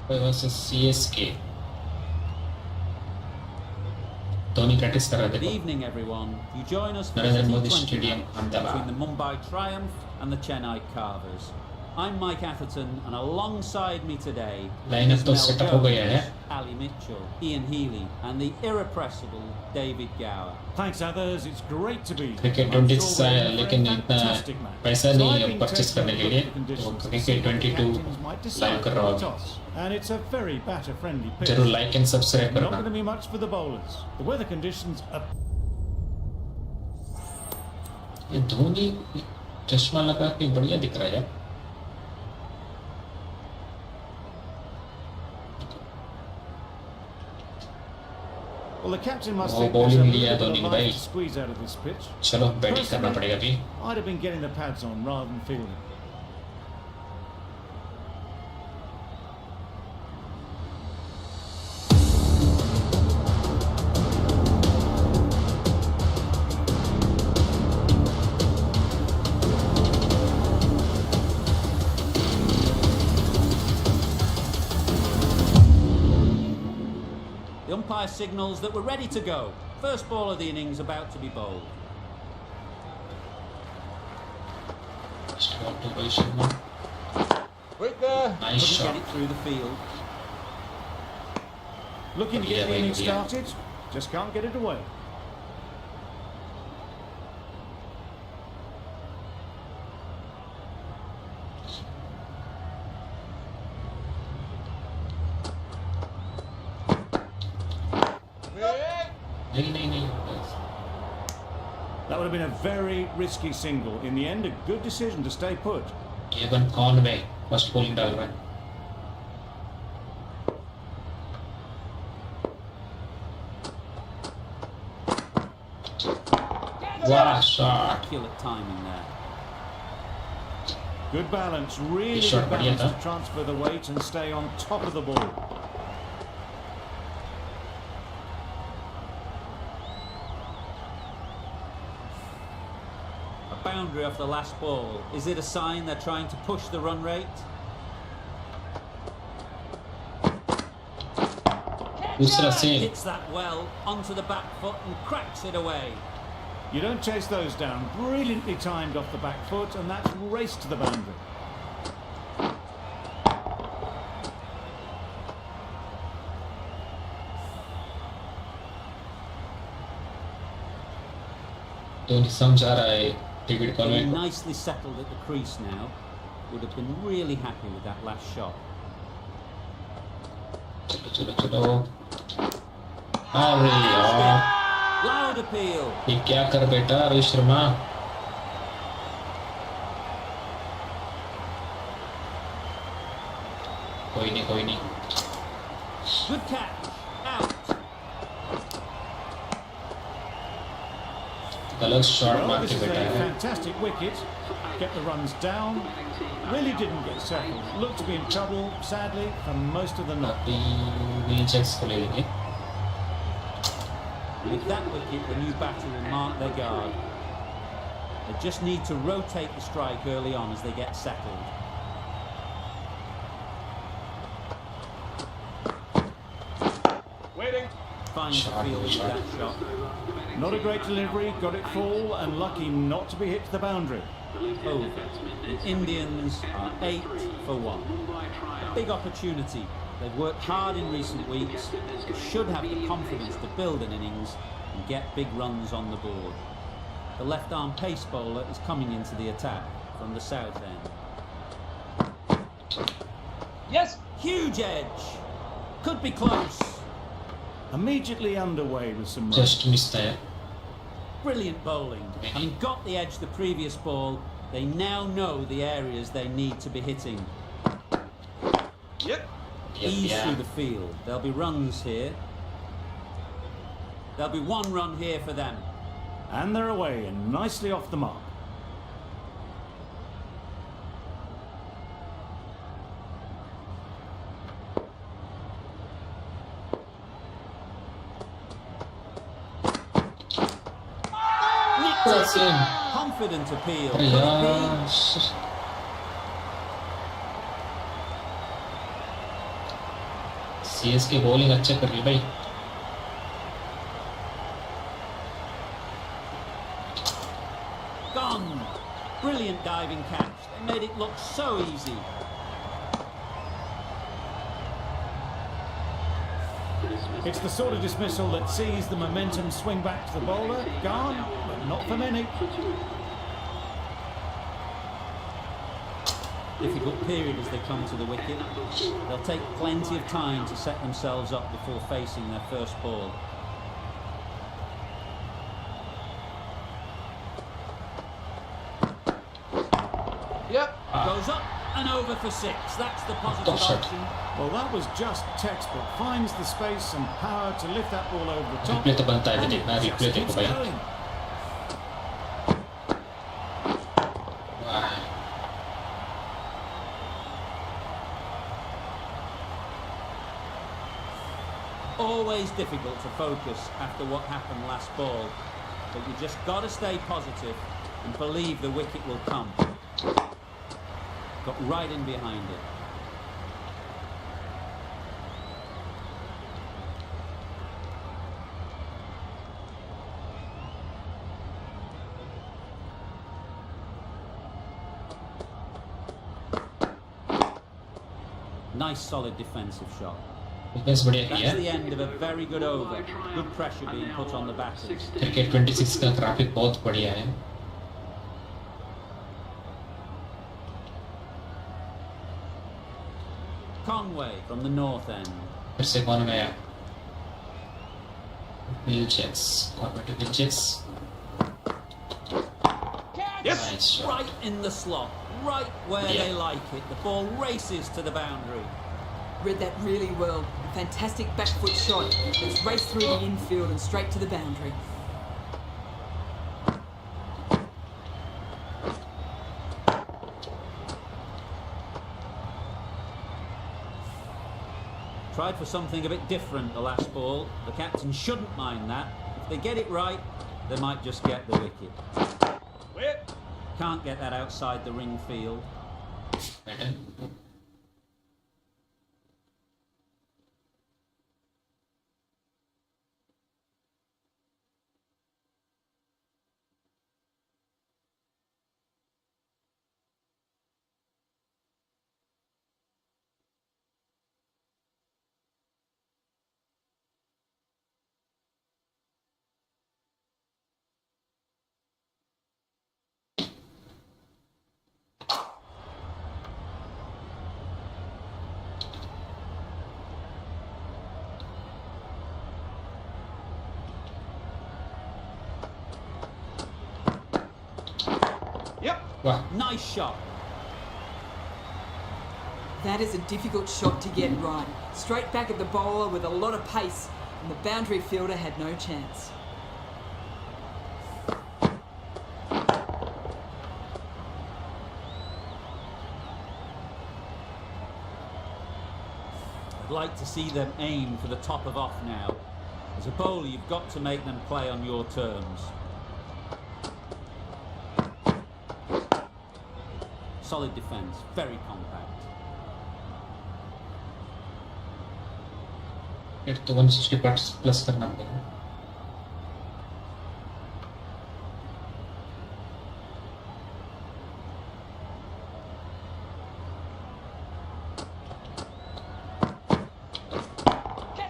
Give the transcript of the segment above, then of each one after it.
Versus CSK. Dhoni practice कर रहे थे. Good evening, everyone. You join us for the Narendra Modi T20 stadium match Ahmedabad. between the Mumbai Triumph and the Chennai Carvers. I'm Mike Atherton, and alongside me today Lineup is तो Mel setup हो गया है. Jones, Ali Mitchell, Ian Healy, and the irrepressible David Gower. Thanks, others. It's great to be. Cricket 20 लेकिन इतना पैसा नहीं है purchase करने के लिए, तो क्रिकेट 22 लाइव कर रहा हूँ. And it's a very batter-friendly pitch. जरूर लाइक एंड सब्सक्राइब Not करना. going to be much for the bowlers. The weather conditions are. ये धोनी चश्मा लगा के बढ़िया दिख रहा है. Well, the captain must वो think there's a bowling little लिया bit धोनी of भाई. life to squeeze out of this pitch. चलो बैटिंग करना पड़ेगा अभी. I'd have been getting the pads on rather than fielding. The umpire signals that we're ready to go. First ball of the innings about to be bowled. Start to Rohit Sharma. Nice Couldn't shot. get it through the field. Looking to get the Yeah, innings yeah. started, just can't get it away. नहीं. That would have been a very risky single. In the end, a good decision to stay put. Devon Conway first bowling डाल रहा है. वाह shot. Accurate timing there. Good balance, really This shot good balance बढ़िया to था. transfer the weight and stay on top of the ball. A boundary off the last ball. Is it a sign they're trying to push the run rate? दूसरा same. Hits that well onto the back foot and cracks it away. You don't chase those down. Brilliantly timed off the back foot, and that's raced to the boundary. Dhoni समझा रहा है David Conway Being को. nicely settled at the crease now. Would have been really happy with that last shot. चलो. अरे यार Loud appeal. ये क्या कर बेटा रोहित शर्मा. कोई नहीं. Good catch. Out. गलत शॉट Well, मार this के is a बेटा है. fantastic wicket. Kept the runs down. Really didn't get settled. Looked to be in trouble, sadly, for most of the night. अभी विंचेस को ले लेंगे. With that wicket, the new batter will mark their guard. They just need to rotate the strike early on as they get settled. Waiting. Finds the field with that shot. Not a great delivery, got it full, and lucky not to be hit to the boundary. Over. The Indians are 8 for 1. A big opportunity. They've worked hard in recent weeks. They should have the confidence to build an innings and get big runs on the board. The left-arm pace bowler is coming into the attack from the south end. Yes! Huge edge. Could be close. Immediately underway with some runs. Just miss था. Brilliant bowling. Having got the edge the previous ball, they now know the areas they need to be hitting. Yep. Ease through the field. There'll be runs here. There'll be one run here for them. And they're away and nicely off the mark. Same. Confident appeal. अरे Could it यार CSK bowling अच्छा कर रही भाई. Gone. Brilliant diving catch. They made it look so easy. It's the sort of dismissal that sees the momentum swing back to the bowler. Gone, but not for many. Difficult period as they come to the wicket. They'll take plenty of time to set themselves up before facing their first ball. Yep. Goes up and over for 6. That's the positive shot. option. Well, that was just textbook. Finds the space and power to lift that ball over the top. Replay तो बनता है And देखना it replay just देखो keeps भाई. going. वाह. Always difficult to focus after what happened last ball, but you just got to stay positive and believe the wicket will come. Got right in behind it. Nice solid defensive shot. Defence बढ़िया किया That's है. the end of a very good over. Good pressure being put on the batters. Cricket 26 का graphic बहुत बढ़िया है. Conway from the north end. फिर से कौन गया? Wilczeks. कौन बैठे Wilczeks? Yes. Nice shot. Right in the slot, right where Yeah. they like it. The ball races to the boundary. Read that really well. A fantastic back foot shot. It's raced through the infield and straight to the boundary. Tried for something a bit different the last ball. The captain shouldn't mind that. If they get it right, they might just get the wicket. Whip. Can't get that outside the ring field. Better. Yep. वाह. Nice shot. That is a difficult shot to get right. Straight back at the bowler with a lot of pace, and the boundary fielder had no chance. I'd like to see them aim for the top of off now. As a bowler, you've got to make them play on your terms. Solid defence, very compact. फिर तो 160 plus करना पड़ेगा.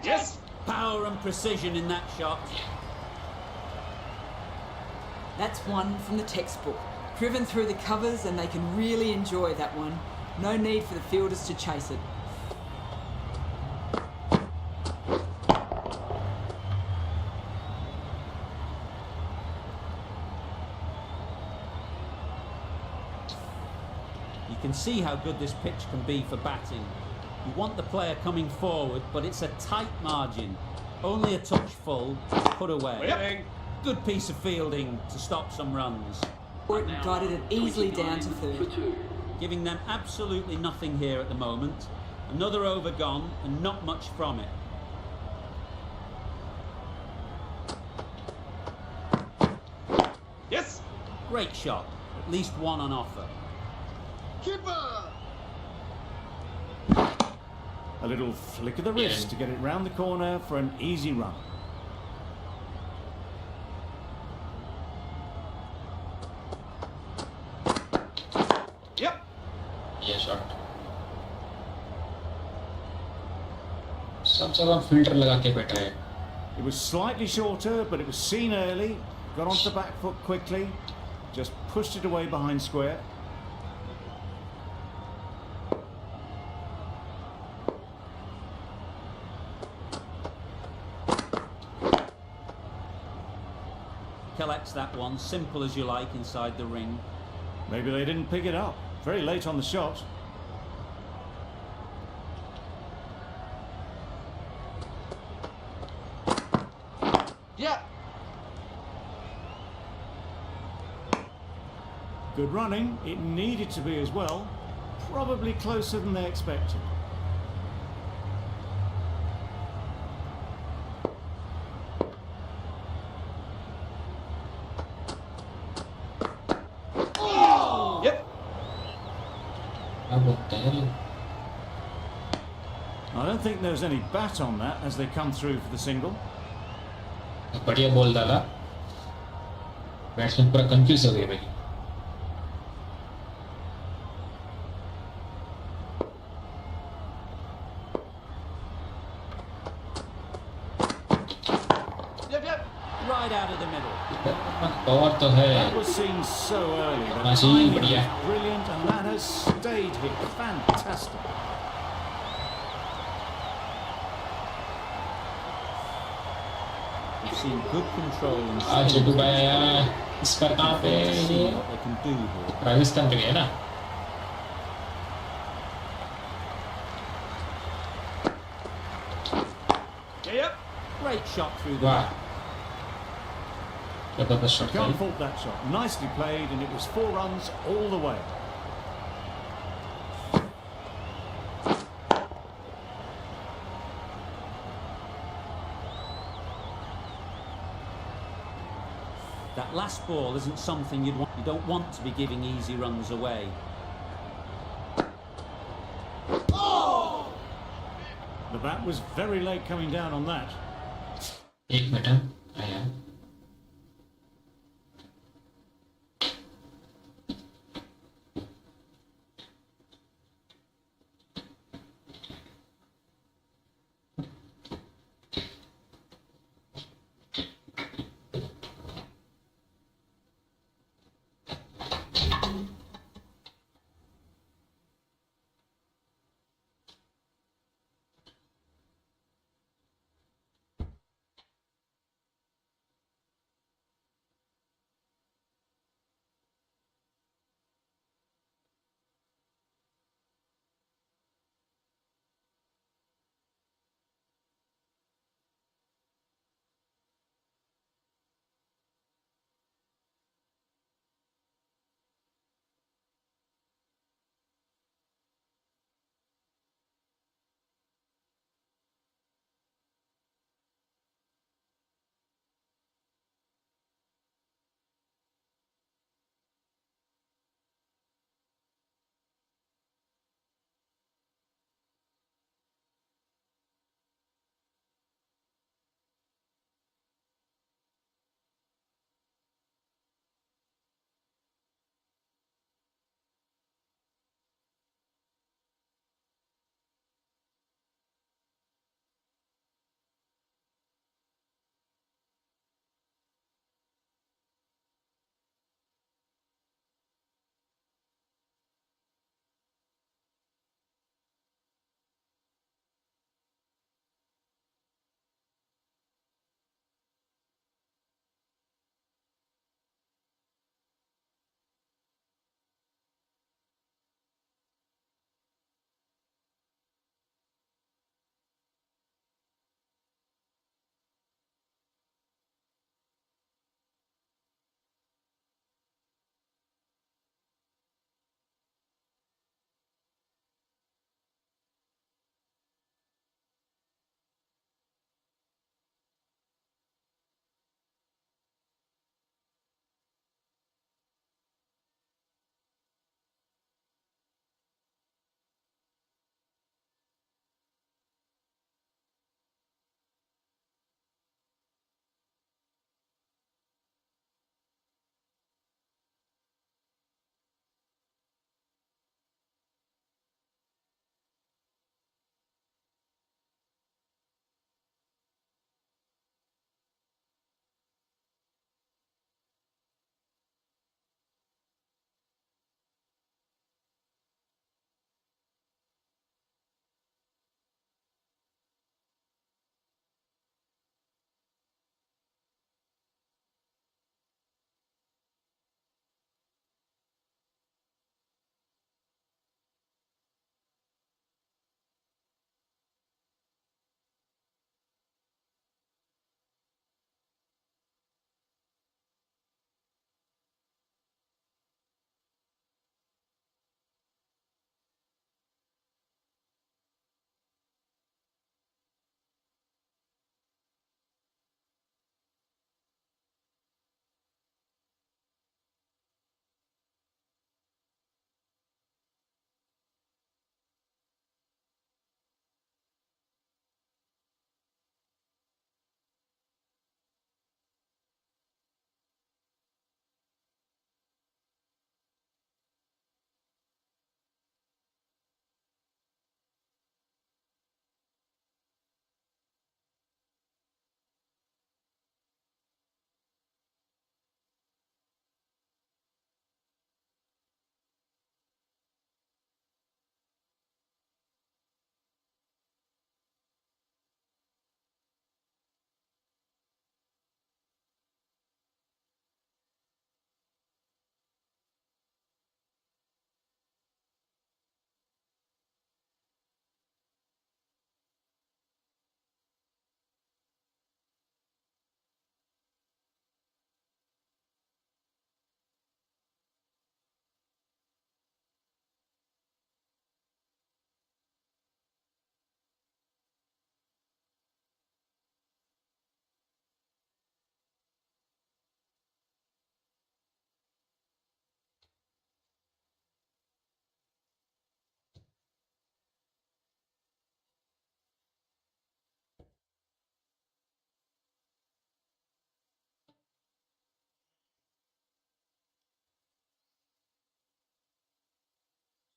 Yes. Power and precision in that shot. That's one from the textbook. Driven through the covers and they can really enjoy that one. No need for the fielders to chase it. You can see how good this pitch can be for batting. You want the player coming forward, but it's a tight margin. Only a touch full, put away. Whipping. Good piece of fielding to stop some runs. And guided it easily down to third. Giving them absolutely nothing here at the moment. Another over gone and not much from it. Yes. Great shot. At least one on offer. Keeper. A little flick of the wrist to get it round the corner for an easy run. Yep. ये shot सब जगह filter लगा के बैठा है. It was slightly shorter, but it was seen early. Got onto the back foot quickly. Just pushed it away behind square. Collects that one, simple as you like, inside the ring. Maybe they didn't pick it up. Very late on the shot. Yeah. Good running. It needed to be as well. Probably closer than they expected. Yep. अब होता है. I don't think there's any bat on that as they come through for the single. बढ़िया ball डाला. Batsman पूरा confuse हो गए भाई. Yep, yep. Right out of the middle. और तो है. That was seen so early. The Machine, timing was बढ़िया. brilliant, and that has stayed here. Fantastic. We've seen good control and आज skill. दुबई आया. इस पर कहाँ पे? Let's see what they can do here. Rajasthan पे गया ना. Yeah, yep. Great shot through the वाह. back. जबरदस्त शॉट Can't था. fault that shot. Nicely played, and it was 4 runs all the way. That last ball isn't something you don't want to be giving easy runs away. The bat was very late coming down on that. एक minute आया.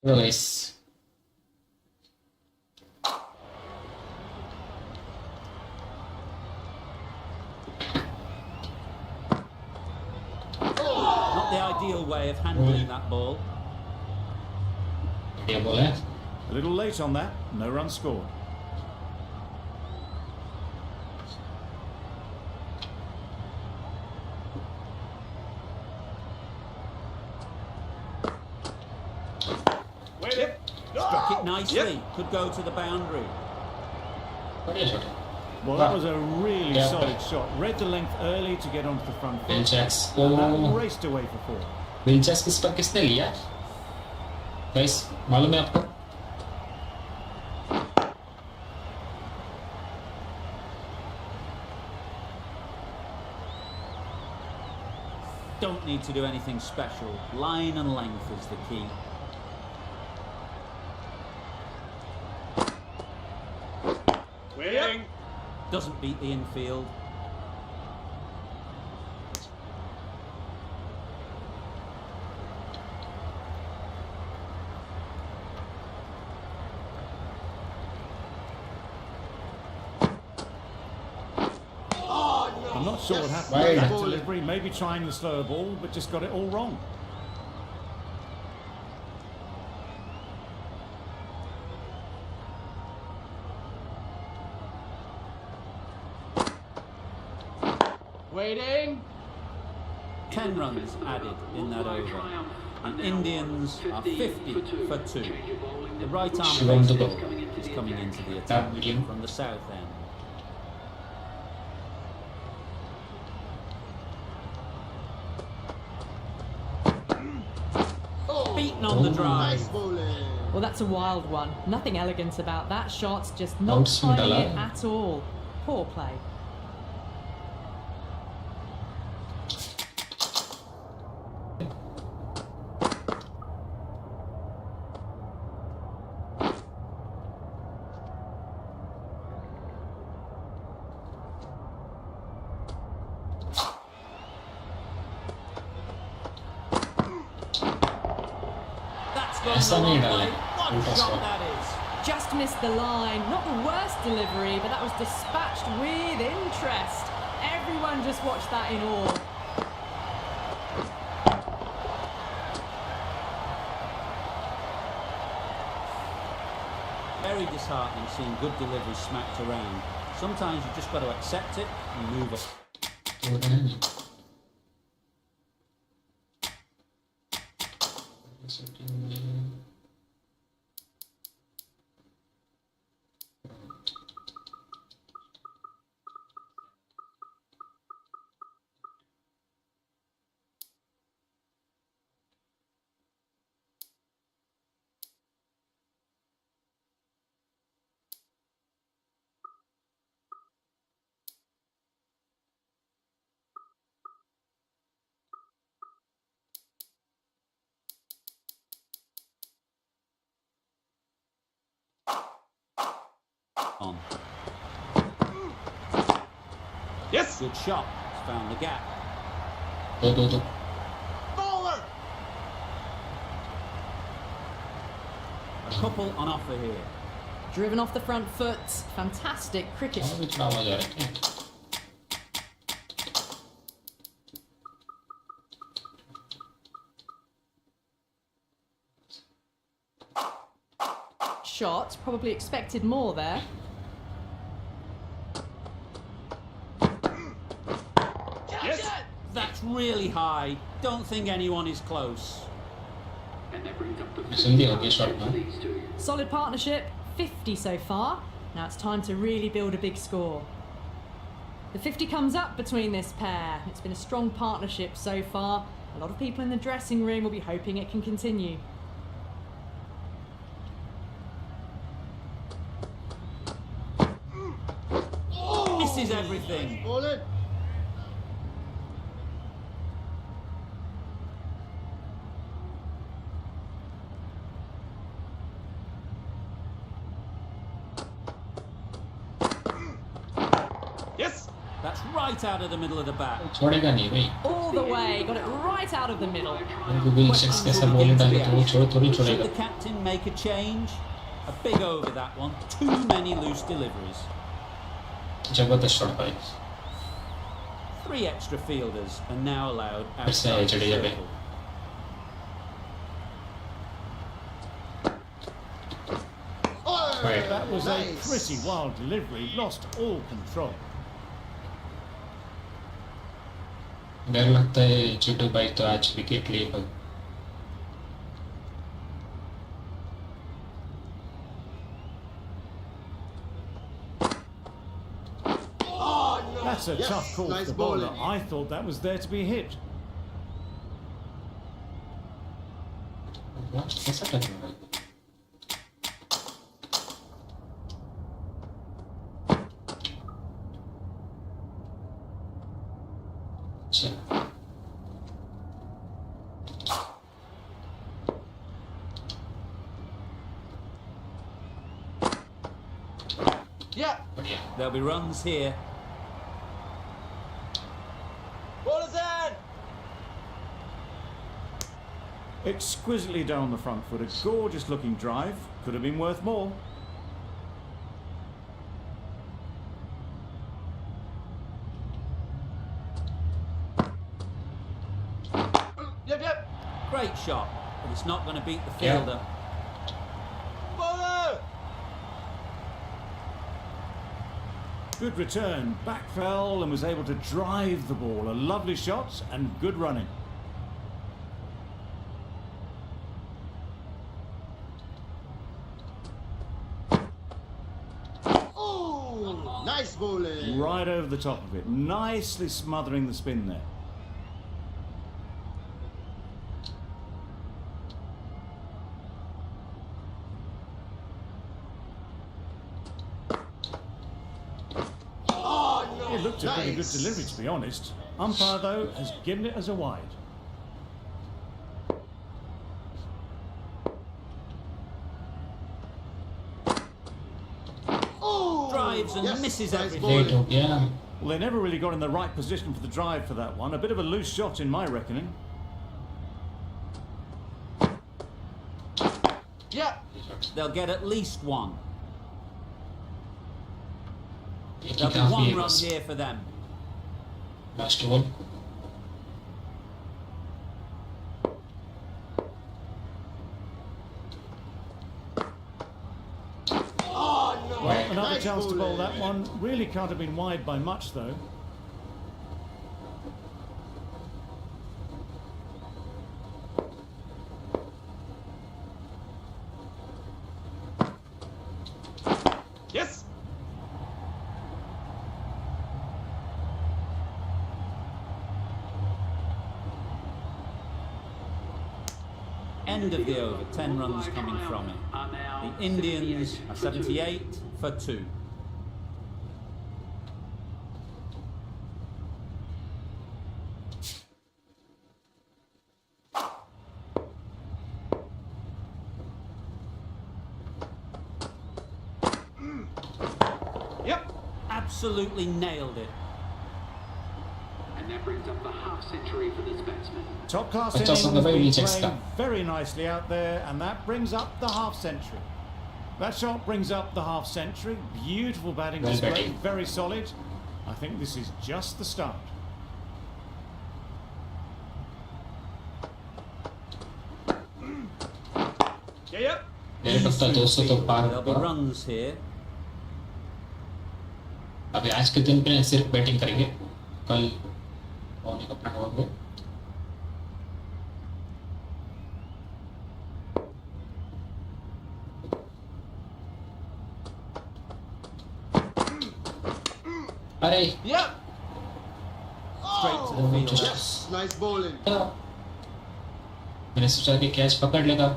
Guys. Not the ideal way of handling that ball. Dia boleh. A little late on that. No run scored. Yep. Struck it nicely. Yep. Could go to the boundary. Kau dia shot. Well, that was a really Yeah. solid shot. Read the length early to get onto the front foot. Vilceks. And that Oh, raced away for four. Vilceks किस पर किसने लिया? Guys, मालूम है आपको? Don't need to do anything special. Line and length is the key. Waiting. Doesn't beat the infield. I'm not sure what happened Wide. with that delivery. Maybe trying the slower ball, but just got it all wrong. Waiting. 10 runs added in that over. And Indians are 50 for 2. The right arm Shivam pace to go. ball is coming into the attack William. from the south end. Beaten on the drive. Well, that's a wild one. Nothing elegant about that shot, just not Bounce from the timing it line. at all. Poor play. That's gone ऐसा the नहीं long डाला way. है, What उल्टा shot shot. that is. Just missed the line. Not the worst delivery, but that was dispatched with interest. Everyone just watched that in awe. Very disheartening seeing good delivery smacked around. Sometimes you just got to accept it and move on. Yes. Good shot. It's found the gap. दो. Bowler. A couple on offer here. Driven off the front foot. Fantastic cricket. और भी थोड़ा आवाज आ रहा है. Shot. Probably expected more there. Yes. That's really high. Don't think anyone is close. जल्दी हो गया शॉट में. Solid partnership. 50 so far. Now it's time to really build a big score. The 50 comes up between this pair. It's been a strong partnership so far. A lot of people in the dressing room will be hoping it can continue. Misses everything. Yes. That's right out of the middle of the bat. छोड़ेगा नहीं भाई. Oh, all the way, got it right out of the middle. Will Jacks कैसा ball डाले तो वो थोड़ी Should छोड़ेगा. the captain make a change? A big over that one. Too many loose deliveries. जबरदस्त शॉट भाई. 3 extra fielders are now allowed फिर से outside the जडेजा पे. circle. Oh, Right. That was a nice. pretty wild delivery, lost all control. डर लगता है चिटू भाई तो आज विकेट लिए भाई. Oh, no. That's a Yes, tough call nice for the bowler. bowling. I thought that was there to be hit. Last कैसा कर रहा है भाई. चल. Yeah. बढ़िया. There'll be runs here. Ball is in. Exquisitely down the front foot, a gorgeous looking drive. Could have been worth more. Yep. Great shot, but it's not going to beat the Yeah. fielder. Bowler. Good return, back fell and was able to drive the ball. A lovely shot and good running. Oh, nice bowling. Right over the top of it, nicely smothering the spin there. Oh, no. It looked a pretty good Nice. delivery, to be honest. Umpire, though, has given it as a wide. Oh, Drives and yes, misses nice everything. bowling. Late हो गया. Well, they never really got in the right position for the drive for that one. A bit of a loose shot, in my reckoning. Yeah. They'll get at least one. एक ही There'll be काफी one है run बस. here for them. Last ball. Oh, no. Right. Another Nice chance to bowl bowling. that one. Really can't have been wide by much, though. Yes. End of the over, 10 runs coming from it. The Indians are 78 for 2. Yep. Absolutely nailed it. And that brings up the half century for this batsman. Top class But innings, just on the very been checks playing that. very nicely out there, and that brings up the half century. That shot brings up the half century. Beautiful batting Well display, batting. very solid. I think this is just the start. Yep. मेरे पता 200 तो पार There'll be होगा. runs here. अभी आज के दिन पे सिर्फ बैटिंग करेंगे. कल बॉलिंग अपना होगा. अरे Yep. Straight to the fielder. Yes. Nice bowling. मैंने सोचा कि कैच पकड़ लेगा.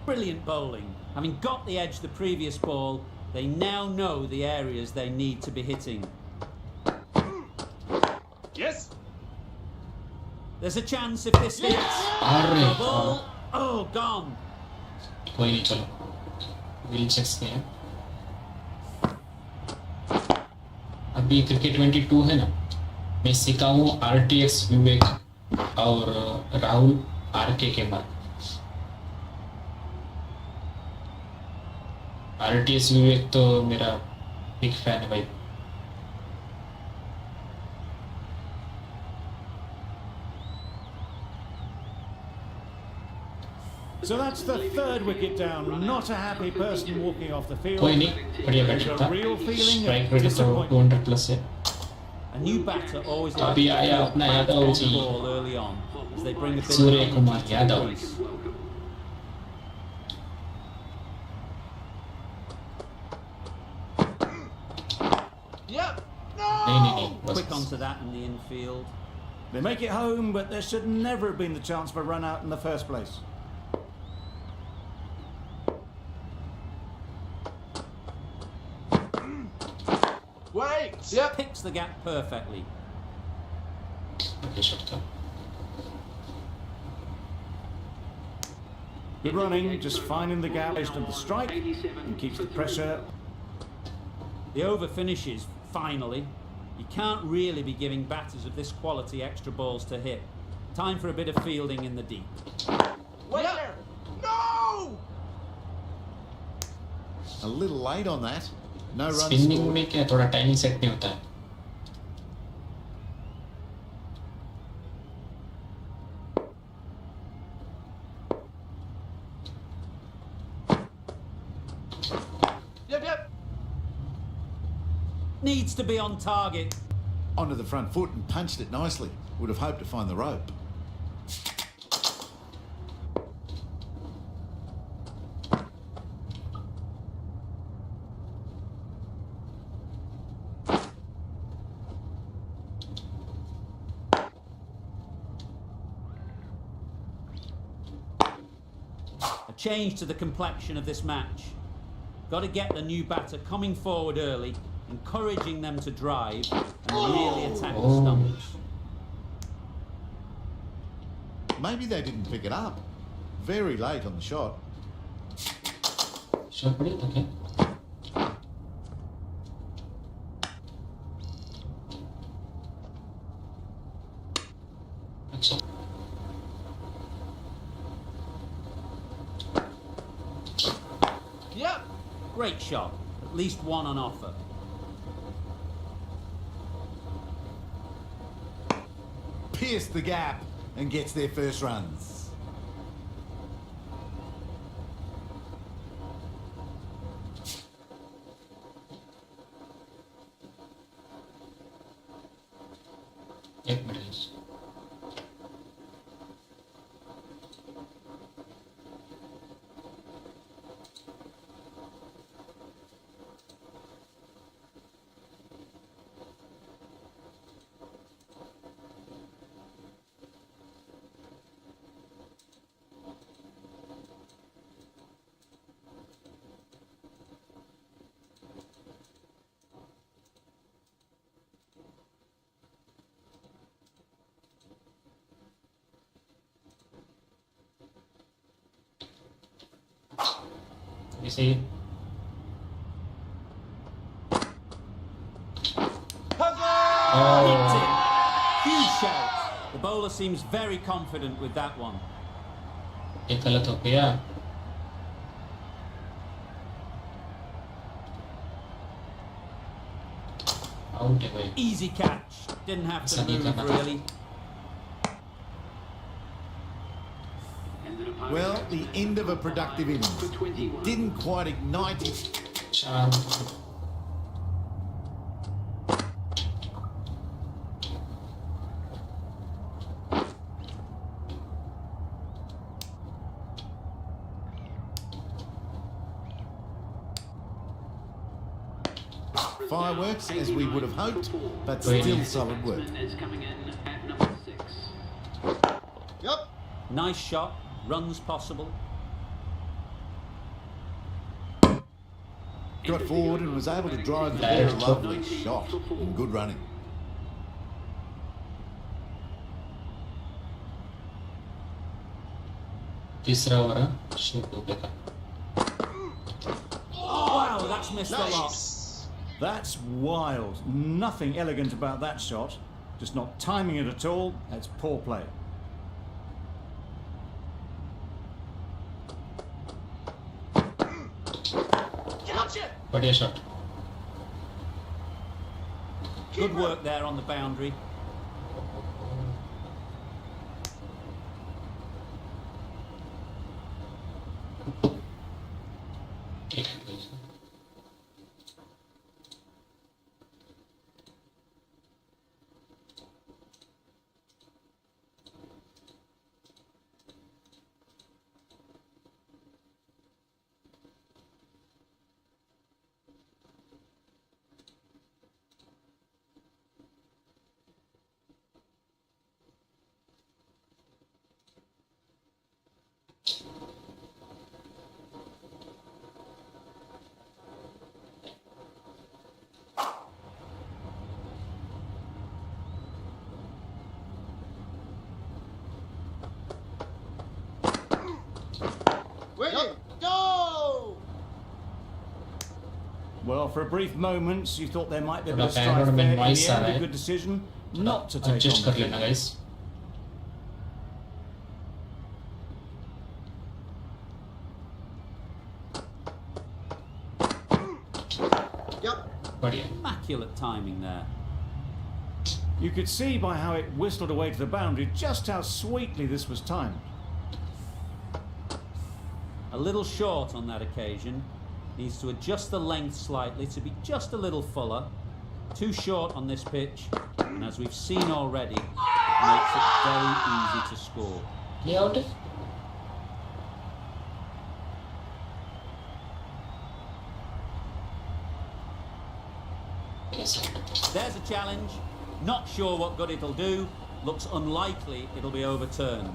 Brilliant bowling. Having got the edge the previous ball, they now know the areas they need to be hitting. Yes. There's a chance if this hits. अरे The ball. Oh, gone. कोई नहीं, चलो will checks के हैं. अभी cricket 22 है ना, मैं सीखा हूँ RTX विवेक और राहुल RK के मार्क RTS विवेक तो मेरा बिग फैन है भाई. So that's the third wicket down. Not a happy person walking off the field. कोई नहीं, बढ़िया बैटिंग था. There's a real feeling strike of rate तो disappointment. 200 प्लस है. A new batter always अभी likes to आया feel अपना back Yadav on जी. the ball early on as they bring a bit Surya of Kumar energy to the Yadav. crease. Yep. नहीं बस. Quick onto that in the infield. They make it home, but there should never have been the chance for a run out in the first place. Wait. Yep. Picks the gap perfectly. बढ़िया shot था. Good running, just finding the gap based on the strike and keeps the pressure. The over finishes, finally. You can't really be giving batters of this quality extra balls to hit. Time for a bit of fielding in the deep. Wait there. No. A little late on that. No runs spinning scored. में क्या थोड़ा timing set नहीं होता है. Yep. Needs to be on target. Onto the front foot and punched it nicely. Would have hoped to find the rope. A change to the complexion of this match. Got to get the new batter coming forward early, encouraging them to drive and really attack the stumps. Maybe they didn't pick it up. Very late on the shot. Shot बढ़िया था क्या? अच्छा. Yep. Great shot. At least one on offer. Pierced the gap and gets their first runs. एक minute. ऐसे ही. Hit it. Huge shout. The bowler seems very confident with that one. ये गलत हो गया. आउट है भाई. Easy catch. Didn't have to Sunny move Kanata. really. Well, the end of a productive innings. Didn't quite ignite it. चार. 'Fireworks' as we would have hoped, but Really? still solid work. Is coming in at number 6. Yep. Nice shot. Runs possible. Got forward and was able to drive the ball. Direct. Lovely shot and good running. तीसरा over shoot हो गया. Wow, that's missed a lot. That's wild. Nothing elegant about that shot. Just not timing it at all. That's poor play. Gotcha! बढ़िया shot. Good work there on the boundary. Wait, go! Well, for a brief moment, you thought there might be a bit of थोड़ा strife background में there. In noise the uh end, रहा a है. good decision not to take Adjust on कर the लेना lead. guys. Yep. बढ़िया. Immaculate timing there. You could see by how it whistled away to the boundary just how sweetly this was timed. A little short on that occasion. Needs to adjust the length slightly to be just a little fuller. Too short on this pitch, and as we've seen already, makes it very easy to score. ये out है. There's a challenge. Not sure what good it'll do. Looks unlikely it'll be overturned.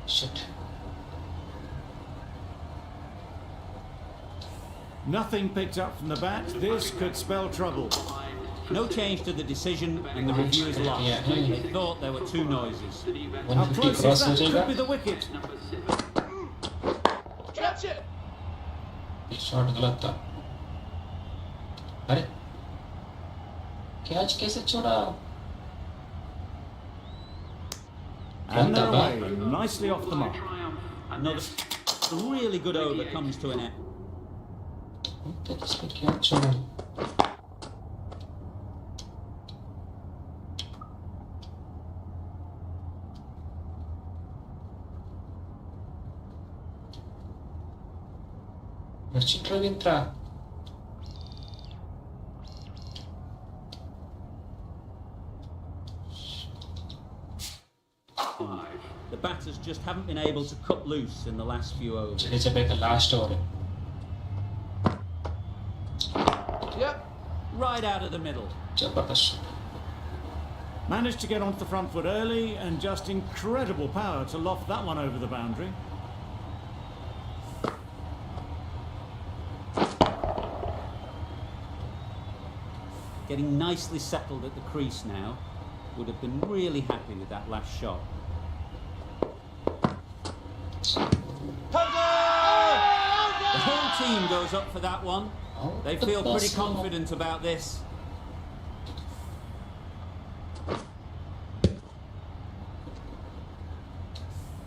Shit. Nothing picked up from the bat. This could spell trouble. No change to the decision, and the review is lost. Yeah. They thought there were two noises. How 150 close is cross हो that? Could जाएगा. be the wicket. Catch it! ये shot गलत था. अरे catch कैसे छोड़ा? And they're What away, nicely off the mark. Another really good over comes to an end. तो इसको क्या छोड़ा? Mercito entra. The batters just haven't been able to cut loose in the last few overs. Jadeja का last over है. Yep. Right out of the middle. जबरदस्त. Managed to get onto the front foot early and just incredible power to loft that one over the boundary. Getting nicely settled at the crease now. Would have been really happy with that last shot. The whole team goes up for that one. They feel pretty confident about this.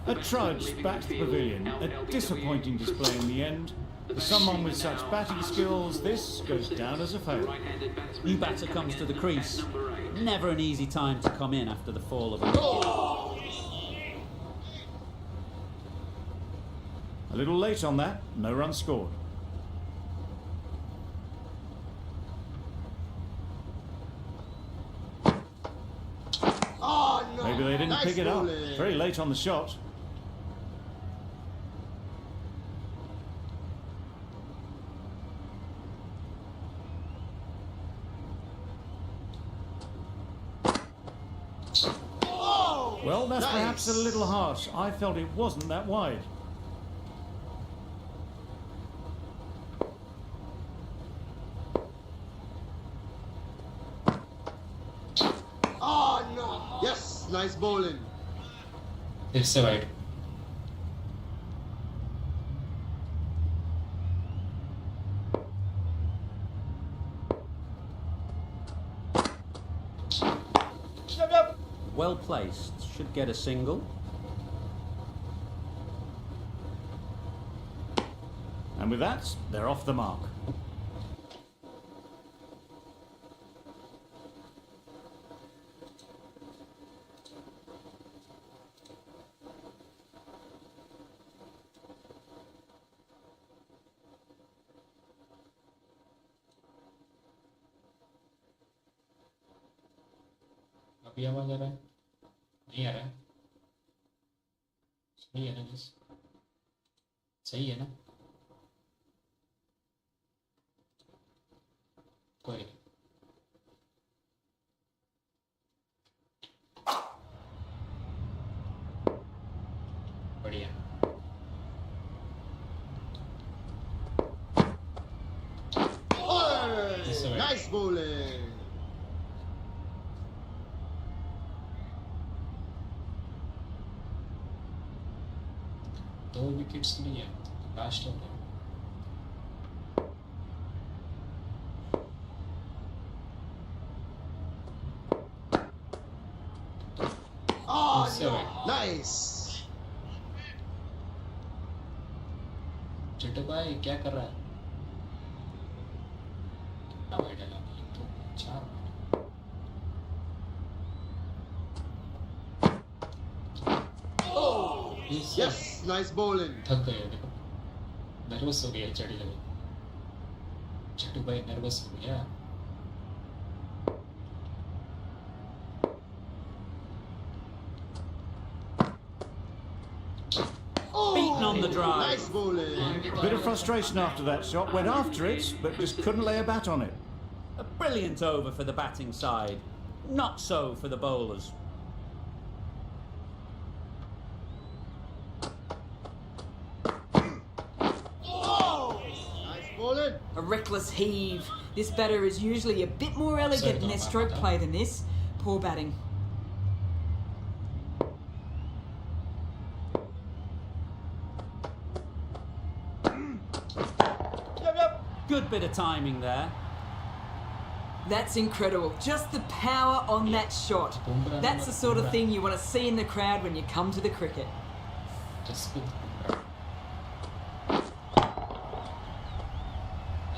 A trudge back to the pavilion. A disappointing display in the end. For someone with such batting skills, this goes down as a fail. New batter comes to the crease. Never an easy time to come in after the fall of a wicket. A little late on that, no run scored. Oh no! Maybe they didn't Nice pick it up. bowling. Very late on the shot. Well, that's Nice. perhaps a little harsh. I felt it wasn't that wide. Oh no! Yes, nice bowling. फिर से wide. well placed, should get a single. And with that, they're off the mark. अभी आवाज आ रहा है? नहीं आ रहा है? सही है ना बस? सही है ना? कोई नहीं. बढ़िया. This way. Nice bowling. दो विकेट्स नहीं है. Last over. Oh, This no. way. Nice. Chittu भाई क्या कर रहा है? कितना वाइड है? 1 2 4. Yes, nice bowling. थक गए हो देखो. नर्वस हो गया चढ़ी लगे. चिट्टू भाई नर्वस हो गया. Beaten on the drive. Nice bowling. Bit of frustration after that shot. Went after it, but just couldn't lay a bat on it. A brilliant over for the batting side. Not so for the bowlers. Nice bowling. A reckless heave. This batter is usually a bit more elegant in their stroke play than this. Poor batting. Good bit of timing there. That's incredible. Just the power on that shot. That's the sort of thing you want to see in the crowd when you come to the cricket. Just good.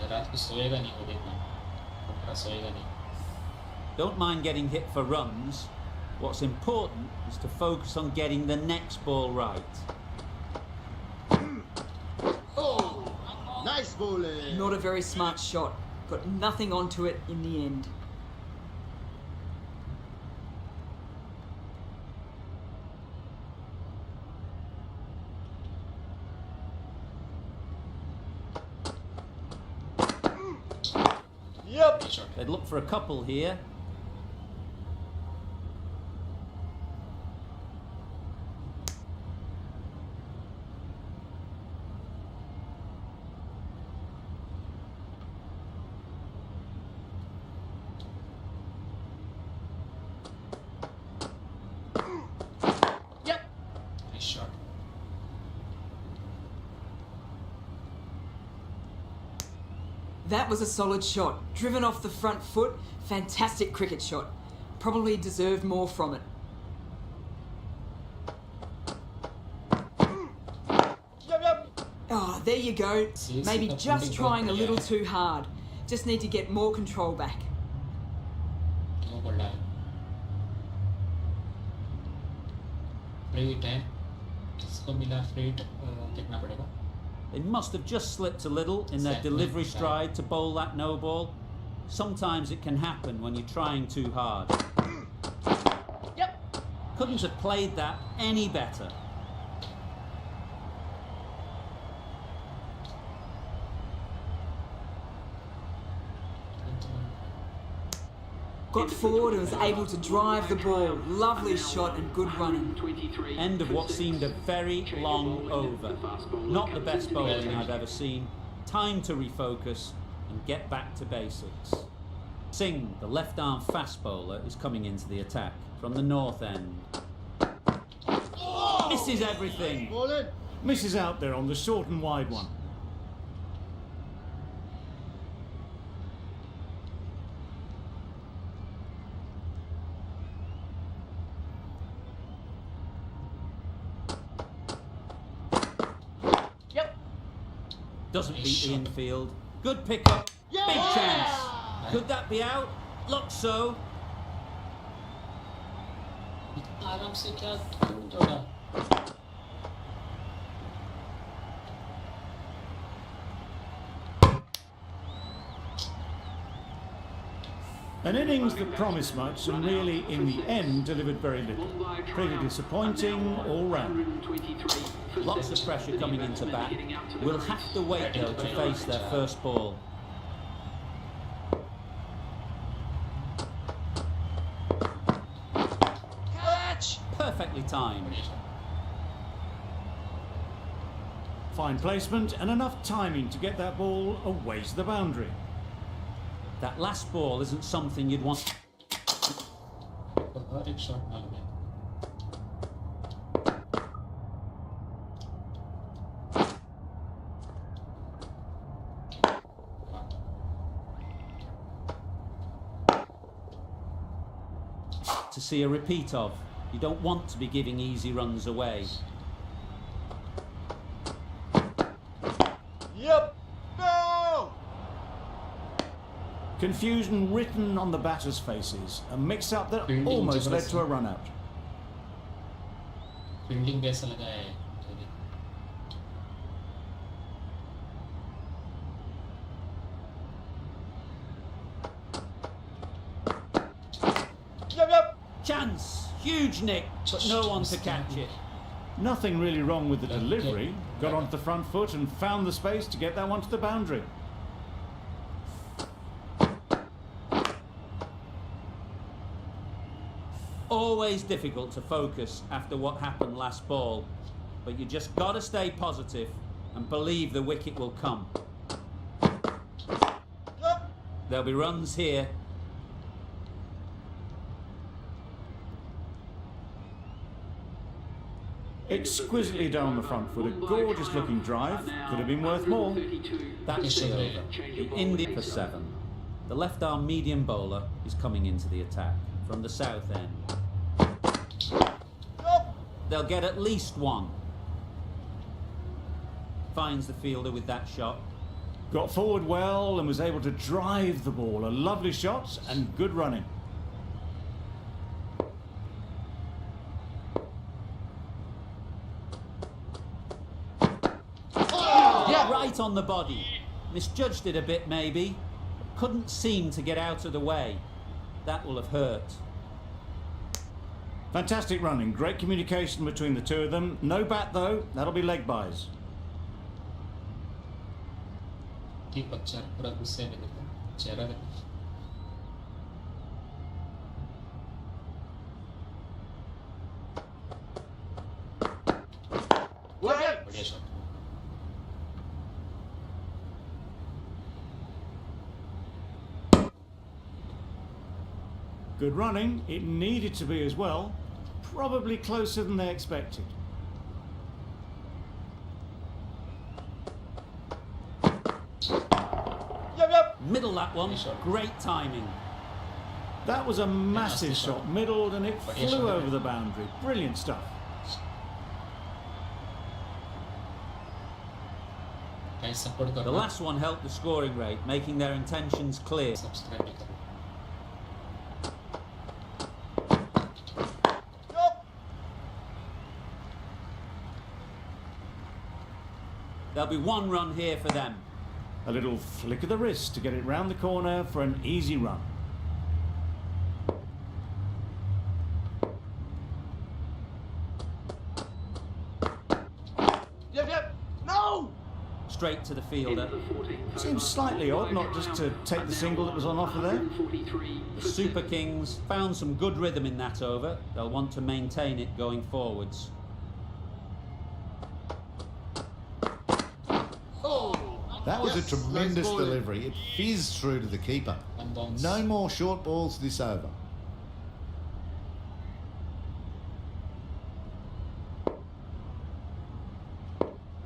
रात को सोएगा नहीं वो देखना. बुमराह सोएगा नहीं. Don't mind getting hit for runs. What's important is to focus on getting the next ball right. Oh, nice bowling. Not a very smart shot. Got nothing onto it in the end. Yep. They'd look for a couple here. Yep. Nice shot. That was a solid shot. Driven off the front foot. Fantastic cricket shot. Probably deserved more from it. Yep. Oh, there you go. See, Maybe it's just not trying a really little good, too hard. Just need to get more control back. No बोल रहा है. Free hit है. किसको मिला free hit? देखना पड़ेगा. They must have just slipped a little in their delivery stride to bowl that no ball. Sometimes it can happen when you're trying too hard. Yep. Couldn't have played that any better. Got forward and was able to drive the ball. Lovely shot and good running. End of what seemed a very long over. Not the best bowling I've ever seen. Time to refocus and get back to basics. Singh, the left-arm fast bowler, is coming into the attack from the north end. Misses everything. Bowling. Misses out there on the short and wide one. Doesn't Nice beat the shot. infield. Good pickup. Yeah! Big chance. Could that be out? Looks so. आराम से क्या जोड़ा An innings that promised much and really, in the end, delivered very little. Pretty disappointing all round. Lots of pressure coming into bat. We'll have to wait though to face their first ball. Catch! Perfectly timed. Fine placement and enough timing to get that ball away to the boundary. That last ball isn't something you'd want. हर एक shot मालूम है To see a repeat of. You don't want to be giving easy runs away. Yep! No! Confusion written on the batters' faces. A mix-up that Fielding almost led जबरदस्त. to a run-out. Fielding कैसा लगा है Yep, yep! Chance! Huge nick, but no one to catch it. Nothing really wrong with the delivery. Got onto the front foot and found the space to get that one to the boundary. Always difficult to focus after what happened last ball, but you just got to stay positive and believe the wicket will come. Yep! There'll be runs here. Exquisitely done on the front foot. A gorgeous looking drive. Could have been worth more. That's the over. The India for 7. The left arm medium bowler is coming into the attack from the south end. Yep! They'll get at least one. Finds the fielder with that shot. Got forward well and was able to drive the ball. A lovely shot and good running. Right on the body. Misjudged it a bit maybe. Couldn't seem to get out of the way. That will have hurt. Fantastic running. Great communication between the two of them. No bat though. That'll be leg buys. कि बच्चा पूरा गुस्से में देखो चेहरा देखो Yep! बढ़िया shot Good running. It needed to be as well. Probably closer than they expected. Yep, yep! Middle that one. Great timing. That was a massive shot. shot. Middled and it बढ़िया flew shot. over the boundary. Brilliant stuff. Guys support The करो last one helped the scoring rate, making their intentions clear. Subscribe भी करो Yep! There'll be one run here for them. A little flick of the wrist to get it round the corner for an easy run. Yep, yep! No! Straight to the fielder. Seems slightly odd not just to take the single that was on offer there. The Super Kings found some good rhythm in that over. They'll want to maintain it going forwards. That was a Yes, tremendous nice bowling. delivery. It fizzed through to the keeper. One bounce No more short balls this over.